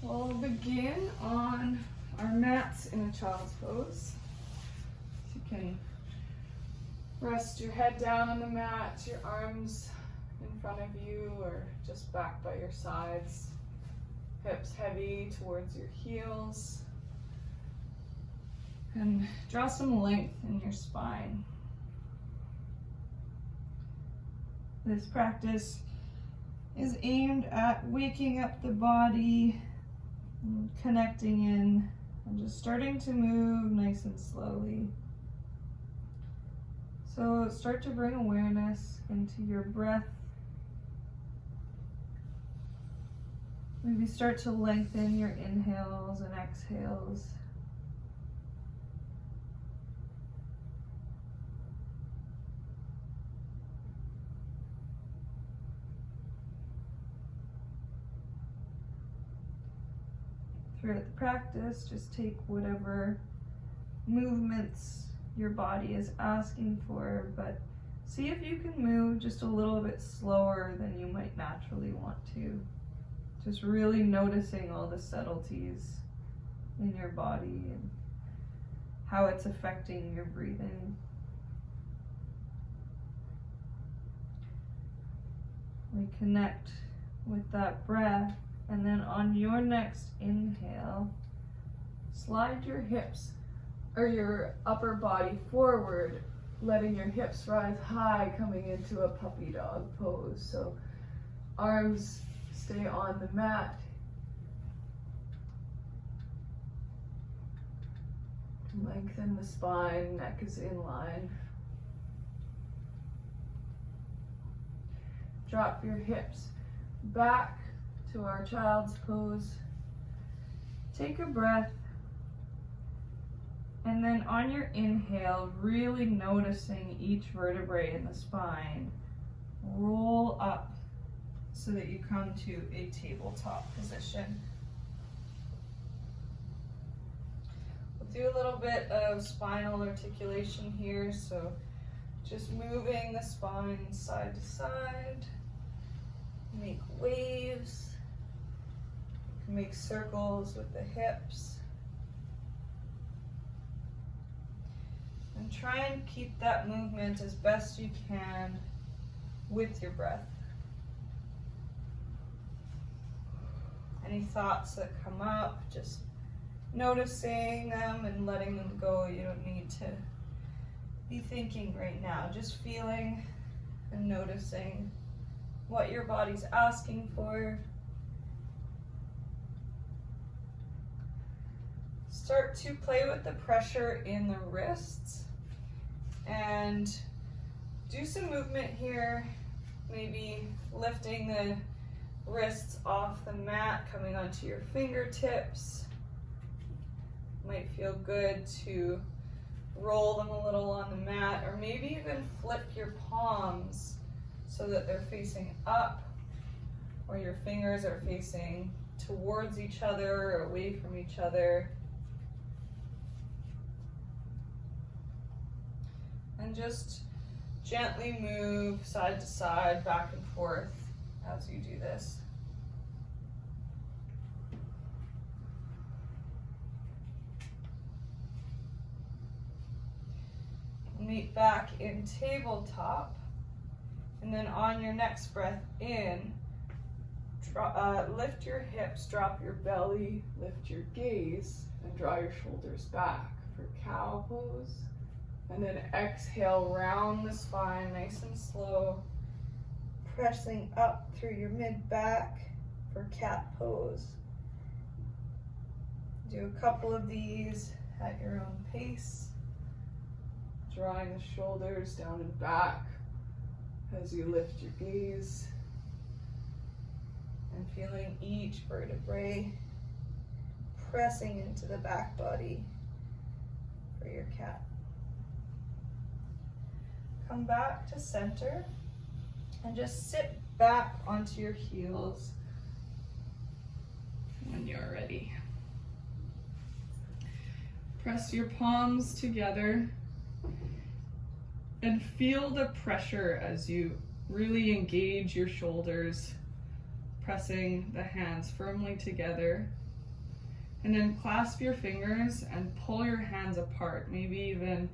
We'll begin on our mats in a child's pose. So you can rest your head down on the mat, your arms in front of you or just back by your sides. Hips heavy towards your heels. And draw some length in your spine. This practice is aimed at waking up the body, and connecting in, and just starting to move nice and slowly. So start to bring awareness into your breath. Maybe start to lengthen your inhales and exhales. Throughout the practice, just take whatever movements your body is asking for, but see if you can move just a little bit slower than you might naturally want to. Just really noticing all the subtleties in your body and how it's affecting your breathing. We connect with that breath. And then on your next inhale, slide your hips or your upper body forward, letting your hips rise high, coming into a puppy dog pose. So arms stay on the mat. Lengthen the spine, neck is in line. Drop your hips back to our child's pose. Take a breath, and then on your inhale, really noticing each vertebrae in the spine, roll up so that you come to a tabletop position. We'll do a little bit of spinal articulation here, so just moving the spine side to side, make waves. Make circles with the hips. And try and keep that movement as best you can with your breath. Any thoughts that come up, just noticing them and letting them go. You don't need to be thinking right now, just feeling and noticing what your body's asking for. Start to play with the pressure in the wrists and do some movement here, maybe lifting the wrists off the mat, coming onto your fingertips. Might feel good to roll them a little on the mat, or maybe even flip your palms so that they're facing up, or your fingers are facing towards each other or away from each other. And just gently move side to side, back and forth as you do this. Meet back in tabletop, and then on your next breath in, lift your hips, drop your belly, lift your gaze, and draw your shoulders back for cow pose. And then exhale, round the spine nice and slow, pressing up through your mid-back for cat pose. Do a couple of these at your own pace, drawing the shoulders down and back as you lift your gaze, and feeling each vertebrae pressing into the back body for your cat. Come back to center and just sit back onto your heels when you're ready. Press your palms together and feel the pressure as you really engage your shoulders, pressing the hands firmly together. And then clasp your fingers and pull your hands apart, maybe even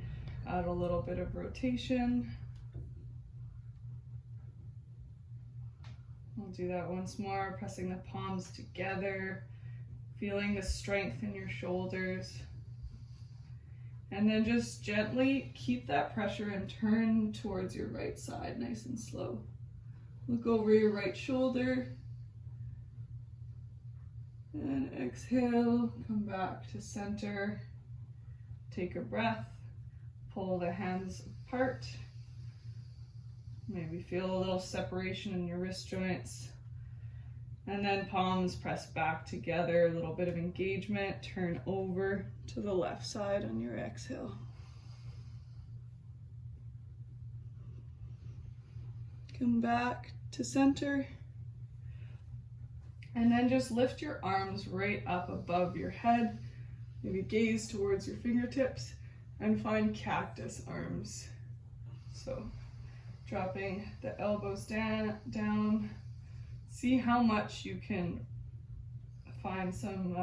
add a little bit of rotation. We'll do that once more, pressing the palms together, feeling the strength in your shoulders. And then just gently keep that pressure and turn towards your right side, nice and slow. Look over your right shoulder. And exhale, come back to center. Take a breath, pull the hands apart. Maybe feel a little separation in your wrist joints. And then palms press back together, a little bit of engagement. Turn over to the left side on your exhale. Come back to center. And then just lift your arms right up above your head. Maybe gaze towards your fingertips and find cactus arms. So dropping the elbows down. See how much you can find some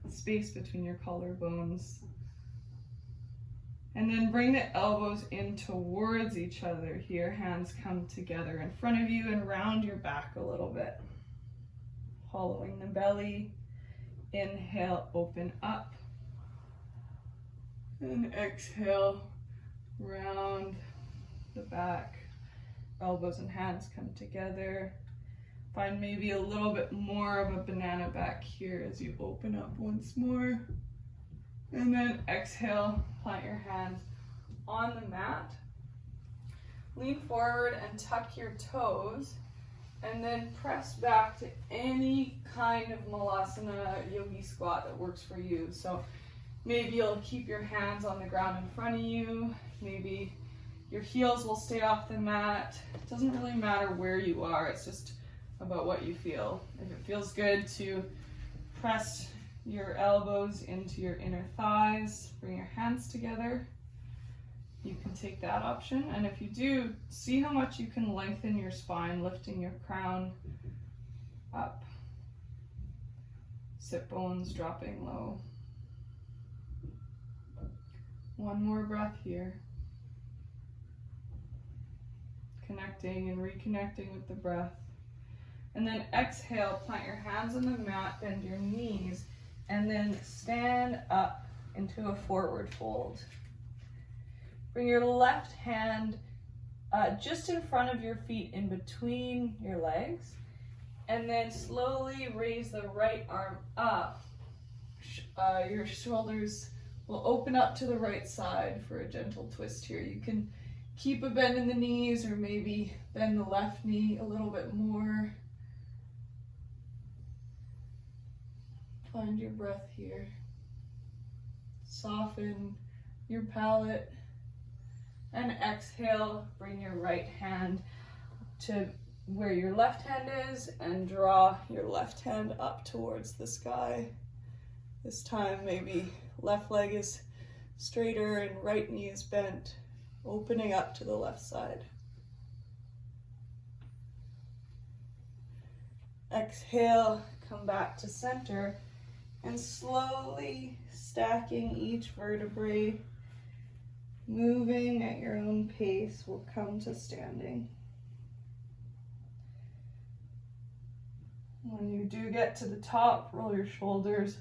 space between your collarbones. And then bring the elbows in towards each other here. Hands come together in front of you and round your back a little bit. Hollowing the belly. Inhale, open up. And exhale, round the back. Elbows and hands come together. Find maybe a little bit more of a banana back here as you open up once more. And then exhale, plant your hands on the mat. Lean forward and tuck your toes. And then press back to any kind of malasana yogi squat that works for you. So maybe you'll keep your hands on the ground in front of you. Maybe your heels will stay off the mat. It doesn't really matter where you are. It's just about what you feel. If it feels good to press your elbows into your inner thighs, bring your hands together, you can take that option. And if you do, see how much you can lengthen your spine, lifting your crown up. Sit bones dropping low. One more breath here. Connecting and reconnecting with the breath. And then exhale, plant your hands on the mat, bend your knees, and then stand up into a forward fold. Bring your left hand just in front of your feet, in between your legs, and then slowly raise the right arm up. Your shoulders will open up to the right side for a gentle twist here. You can keep a bend in the knees or maybe bend the left knee a little bit more. Find your breath here. Soften your palate. And exhale, bring your right hand to where your left hand is and draw your left hand up towards the sky. This time maybe left leg is straighter and right knee is bent, opening up to the left side. Exhale, come back to center and slowly stacking each vertebrae, moving at your own pace, will come to standing. When you do get to the top, roll your shoulders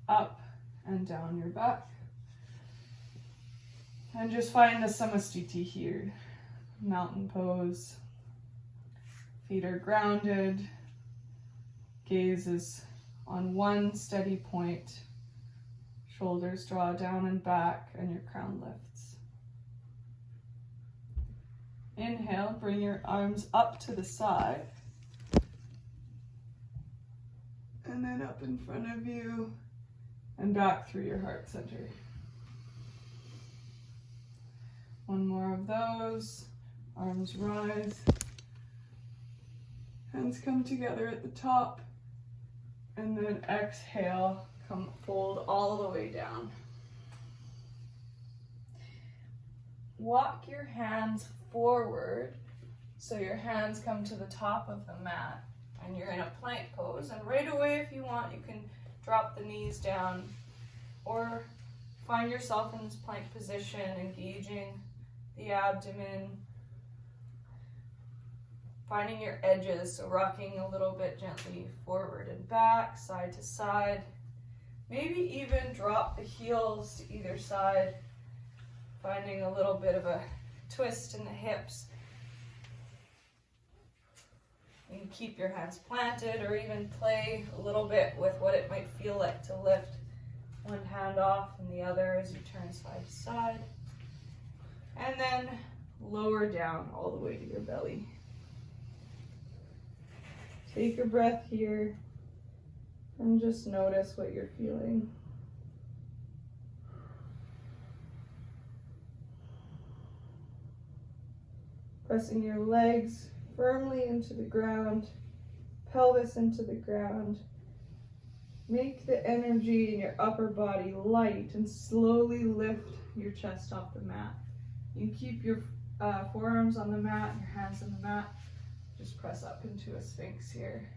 up and down your back. And just find the Samastiti here. Mountain pose. Feet are grounded. Gaze is on one steady point. Shoulders draw down and back, and your crown lifts. Inhale, bring your arms up to the side. And then up in front of you and back through your heart center. One more of those. Arms rise. Hands come together at the top. And then exhale, come fold all the way down. Walk your hands forward so your hands come to the top of the mat and you're in a plank pose. And right away, if you want, you can drop the knees down, or find yourself in this plank position, engaging the abdomen, finding your edges, so rocking a little bit gently forward and back, side to side. Maybe even drop the heels to either side, finding a little bit of a twist in the hips. You can keep your hands planted or even play a little bit with what it might feel like to lift one hand off and the other as you turn side to side. And then lower down all the way to your belly. Take a breath here and just notice what you're feeling. Pressing your legs firmly into the ground, pelvis into the ground. Make the energy in your upper body light and slowly lift your chest off the mat. You can keep your forearms on the mat, your hands on the mat. Just press up into a sphinx here.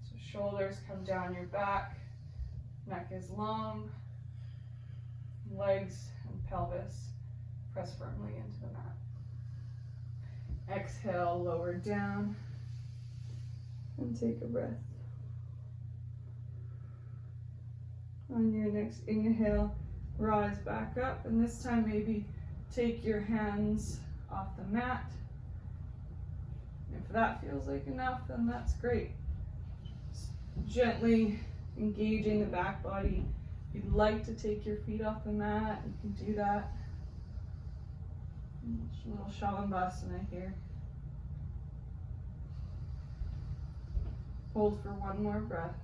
So shoulders come down your back, neck is long, legs and pelvis press firmly into the mat. Exhale, lower down, and take a breath. On your next inhale, rise back up, and this time maybe take your hands off the mat. If that feels like enough, then that's great. Just gently engaging the back body. If you'd like to take your feet off the mat, you can do that. A little Shavasana here. Hold for one more breath.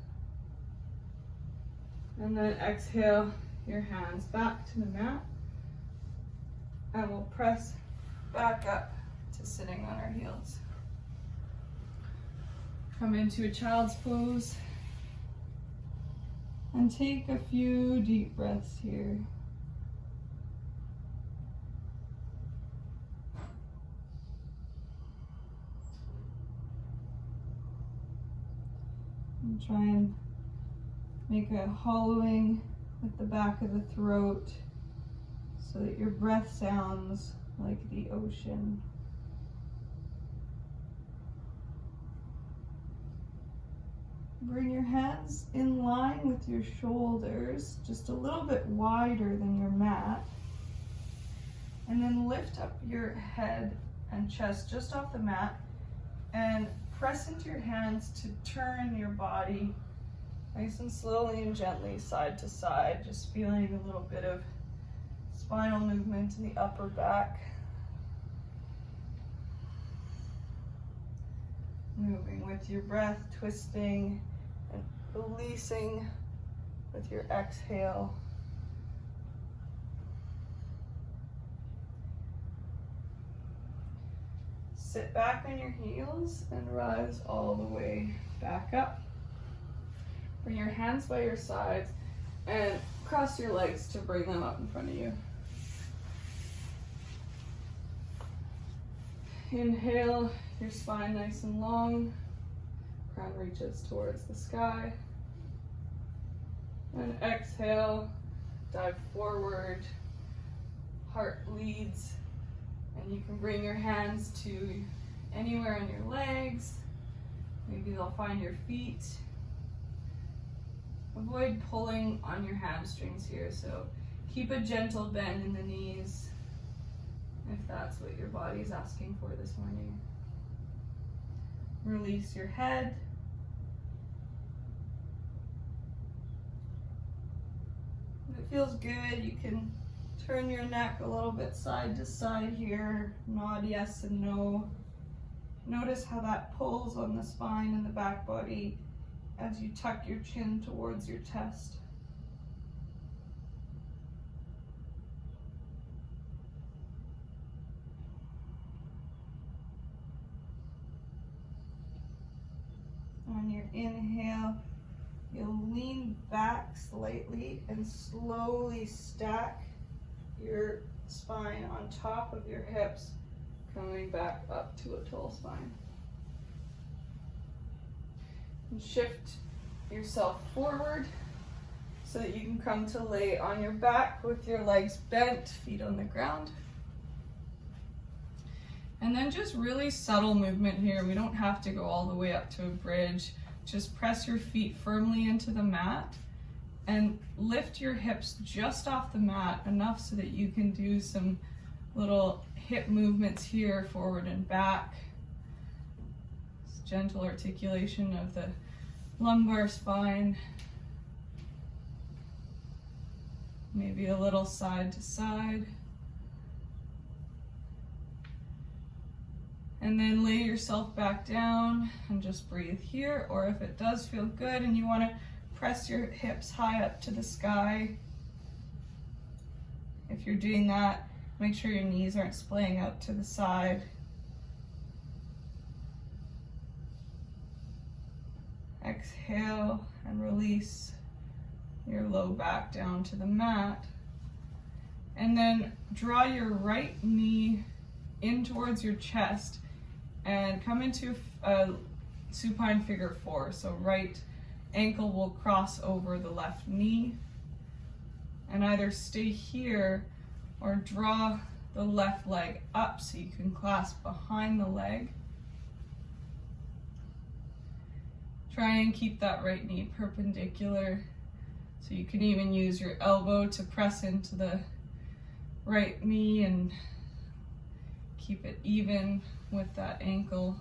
And then exhale your hands back to the mat. And we'll press back up to sitting on our heels. Come into a child's pose. And take a few deep breaths here. And try and make a hollowing with the back of the throat so that your breath sounds like the ocean. Bring your hands in line with your shoulders, just a little bit wider than your mat. And then lift up your head and chest just off the mat and press into your hands to turn your body nice and slowly and gently side to side, just feeling a little bit of spinal movement in the upper back. Moving with your breath, twisting and releasing with your exhale. Sit back on your heels and rise all the way back up. Bring your hands by your sides and cross your legs to bring them up in front of you. Inhale, your spine nice and long, crown reaches towards the sky. And exhale, dive forward, heart leads. And you can bring your hands to anywhere on your legs. Maybe they'll find your feet. Avoid pulling on your hamstrings here, so keep a gentle bend in the knees if that's what your body's asking for this morning. Release your head. If it feels good, you can turn your neck a little bit side to side here, nod yes and no. Notice how that pulls on the spine and the back body as you tuck your chin towards your chest. On your inhale, you'll lean back slightly and slowly stack your spine on top of your hips, coming back up to a tall spine. And shift yourself forward so that you can come to lay on your back with your legs bent, feet on the ground. And then just really subtle movement here. We don't have to go all the way up to a bridge. Just press your feet firmly into the mat and lift your hips just off the mat enough so that you can do some little hip movements here, forward and back. This gentle articulation of the lumbar spine. Maybe a little side to side. And then lay yourself back down and just breathe here. Or if it does feel good and you want to press your hips high up to the sky, if you're doing that, make sure your knees aren't splaying out to the side. Exhale and release your low back down to the mat. And then draw your right knee in towards your chest and come into a supine figure 4. So right ankle will cross over the left knee, and either stay here or draw the left leg up so you can clasp behind the leg. Try and keep that right knee perpendicular, so you can even use your elbow to press into the right knee and keep it even with that ankle.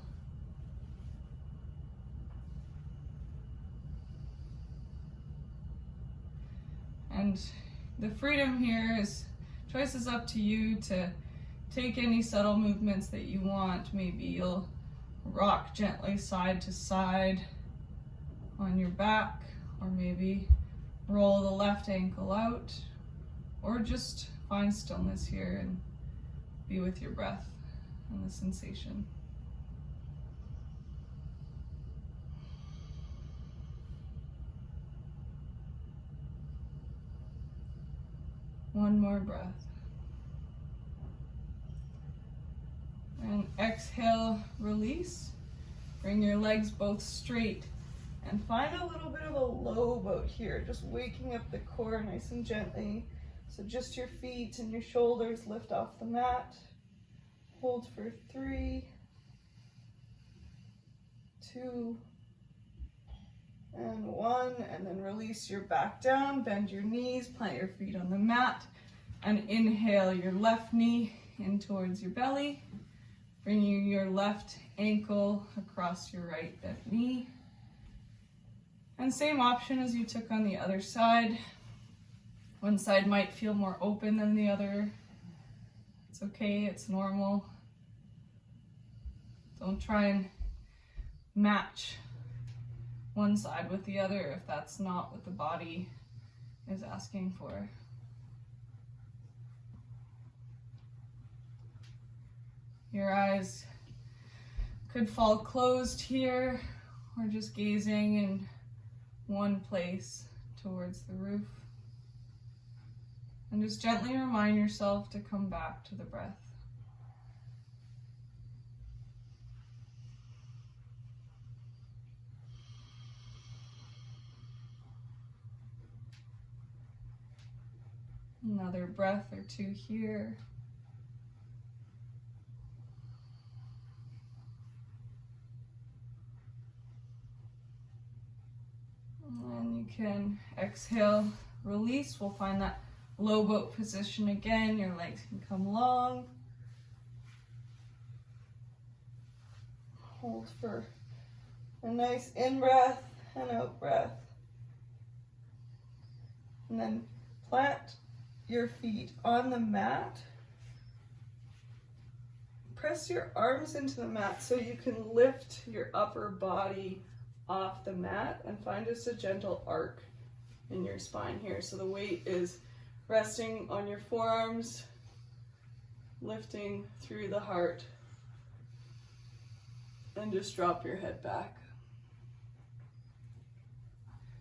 And the freedom here is, choice is up to you to take any subtle movements that you want. Maybe you'll rock gently side to side on your back, or maybe roll the left ankle out, or just find stillness here and be with your breath and the sensation. One more breath. And exhale, release. Bring your legs both straight and find a little bit of a low boat here, just waking up the core nice and gently. So just your feet and your shoulders lift off the mat. Hold for 3, 2, and 1, and then release your back down, bend your knees, plant your feet on the mat, and inhale your left knee in towards your belly, bringing your left ankle across your right bent knee. And same option as you took on the other side. One side might feel more open than the other. It's okay, it's normal. Don't try and match one side with the other if that's not what the body is asking for. Your eyes could fall closed here, or just gazing in one place towards the roof. And just gently remind yourself to come back to the breath. Another breath or two here. And you can exhale, release. We'll find that low boat position again. Your legs can come long. Hold for a nice in-breath and out-breath. And then plant your feet on the mat. Press your arms into the mat so you can lift your upper body off the mat and find just a gentle arc in your spine here. So the weight is resting on your forearms, lifting through the heart, and just drop your head back.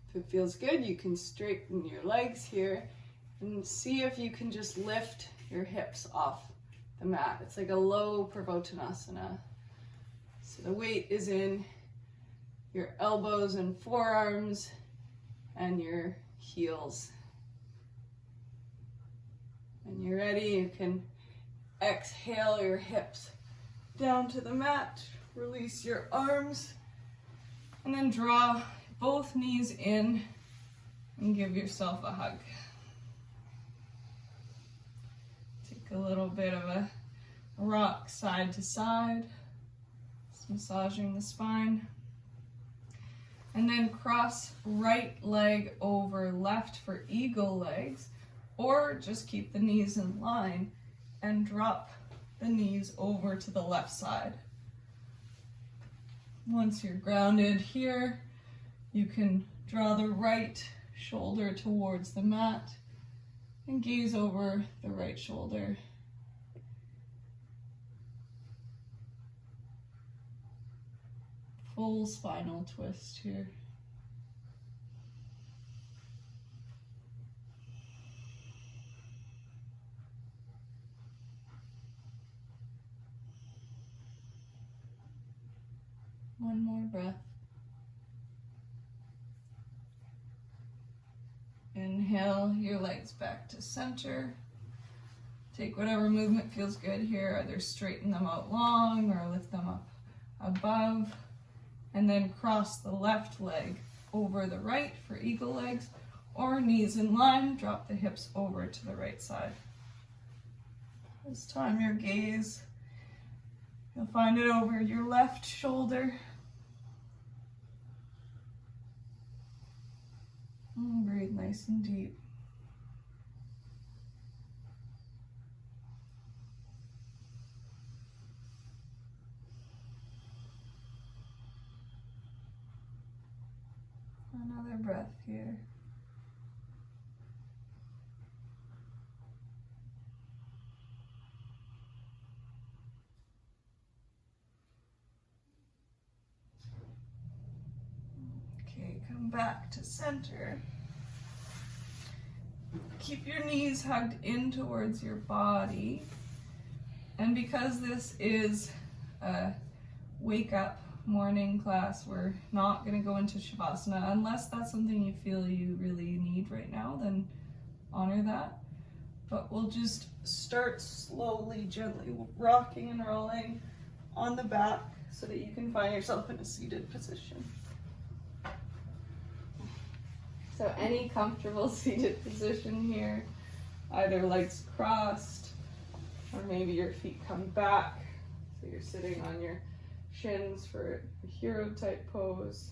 If it feels good, you can straighten your legs here and see if you can just lift your hips off the mat. It's like a low Purvottanasana. So the weight is in your elbows and forearms and your heels. When you're ready, you can exhale your hips down to the mat, release your arms, and then draw both knees in and give yourself a hug. Take a little bit of a rock side to side, just massaging the spine. And then cross right leg over left for eagle legs, or just keep the knees in line and drop the knees over to the left side. Once you're grounded here, you can draw the right shoulder towards the mat and gaze over the right shoulder. Full spinal twist here. One more breath. Inhale your legs back to center. Take whatever movement feels good here. Either straighten them out long or lift them up above. And then cross the left leg over the right for eagle legs, or knees in line, drop the hips over to the right side. This time your gaze, you'll find it over your left shoulder. And breathe nice and deep. Another breath here. Okay, come back to center. Keep your knees hugged in towards your body. And because this is a wake up morning class, we're not going to go into Shavasana unless that's something you feel you really need right now, then honor that. But we'll just start slowly, gently rocking and rolling on the back so that you can find yourself in a seated position. So any comfortable seated position here, either legs crossed or maybe your feet come back so you're sitting on your shins for a hero type pose.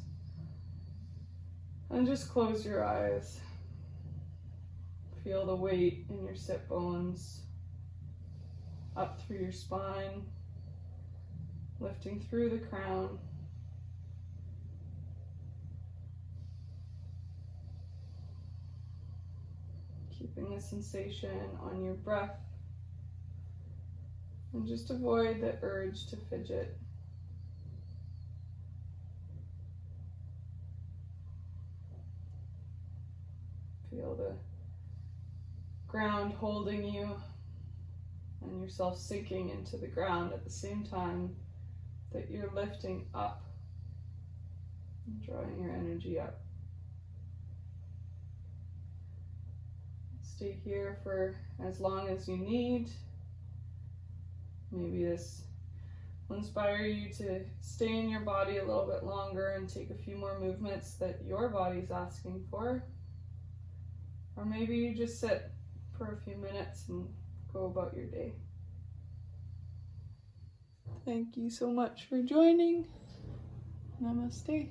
And just close your eyes. Feel the weight in your sit bones up through your spine, lifting through the crown. Keeping the sensation on your breath. And just avoid the urge to fidget. Feel the ground holding you and yourself sinking into the ground at the same time that you're lifting up and drawing your energy up. Stay here for as long as you need. Maybe this will inspire you to stay in your body a little bit longer and take a few more movements that your body's asking for. Or maybe you just sit for a few minutes and go about your day. Thank you so much for joining. Namaste.